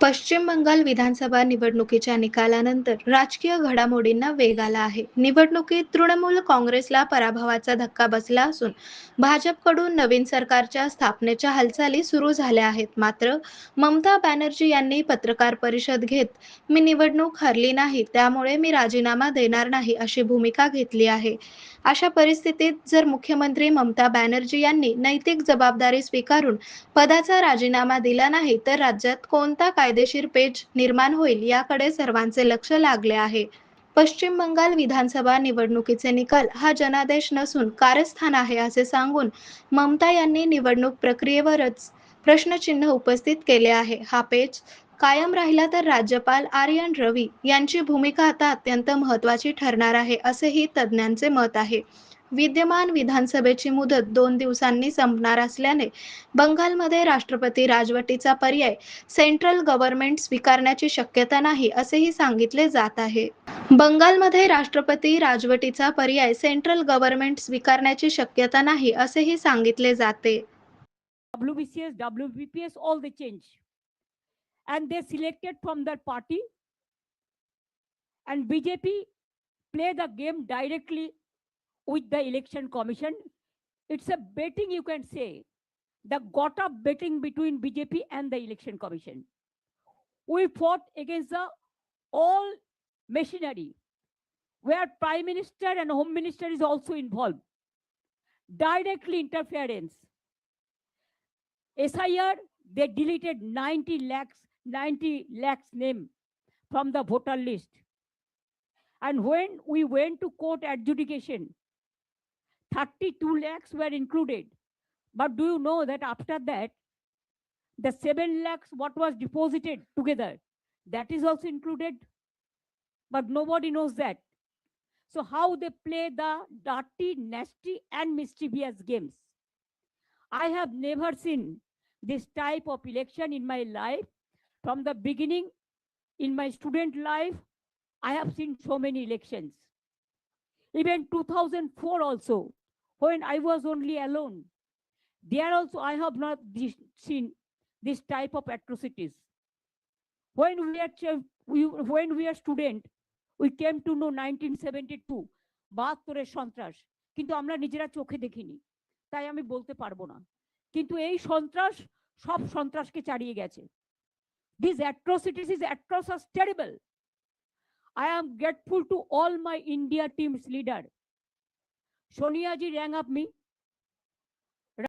पश्चिम बंगाल विधानसभा निवडणुकीच्या निकालानंतर राजकीय घडामोडींना वेग आला आहे. निवडणुकीत तृणमूल काँग्रेसला पराभवाचा धक्का बसला असून भाजपकडून नवीन सरकारच्या स्थापनेच्या हालचाली सुरू झाल्या आहेत. मात्र ममता बॅनर्जी यांनी पत्रकार परिषद घेत मी निवडणूक हरली नाही, त्यामुळे मी राजीनामा देणार नाही अशी भूमिका घेतली आहे. अशा परिस्थितीत जर मुख्यमंत्री ममता बॅनर्जी यांनी नैतिक जबाबदारी स्वीकारून पदाचा राजीनामा दिला नाही तर राज्यात कोणता कायदेशीर पेच निर्माण होईल याकडे सर्वांचे लक्ष लागले आहे. पश्चिम बंगाल विधानसभा निवडणुकीचे निकाल हा जनादेश नसून कारस्थान आहे असे सांगून ममता यांनी निवडणूक प्रक्रियेवरच प्रश्नचिन्ह उपस्थित केले आहे. हा पेच कायम राहिला तर राज्यपाल आर्यन रवी यांची भूमिका आता अत्यंत महत्त्वाची ठरणार आहे असेही तज्ज्ञांचे मत आहे. विद्यमान विधानसभेची मुदत 2 दिवसांनी संपणार असल्याने बंगालमध्ये राष्ट्रपती राजवटीचा पर्याय सेंट्रल गव्हर्नमेंट स्वीकारण्याची शक्यता नाही असेही सांगितले जात आहे. बंगालमध्ये राष्ट्रपती राजवटीचा पर्याय सेंट्रल गव्हर्नमेंट स्वीकारण्याची शक्यता नाही असेही सांगितले जाते. WBCS, WBPS, all they change. And they selected from their party. And BJP play the game directly with the election commission. It's a betting, you can say, the got up betting between BJP and the election commission. We fought against the all machinery, where Prime Minister and Home Minister is also involved. Directly interference. SIR, they deleted 90 lakhs name from the voter list. And when we went to court adjudication, 32 lakhs were included. But do you know that after that, the 7 lakhs what was deposited together, that is also included? But nobody knows that. So how they play the dirty, nasty and mischievous games. I have never seen this type of election in my life. From the beginning, in my student life, I have seen so many elections. Even 2004 also, when I was only alone, there also I have not seen this type of atrocities. When we are student, we came to know 1972, 72 সন্ত্রাস, কিন্তু আমরা নিজেরা চোখে দেখিনি, তাই আমি বলতে পারবো না। কিন্তু এই সন্ত্রাস সব সন্ত্রাসকে ছাড়িয়ে গেছে। These atrocities is atrocious, terrible. I am grateful to all my India team's leader. Sonia ji rang up me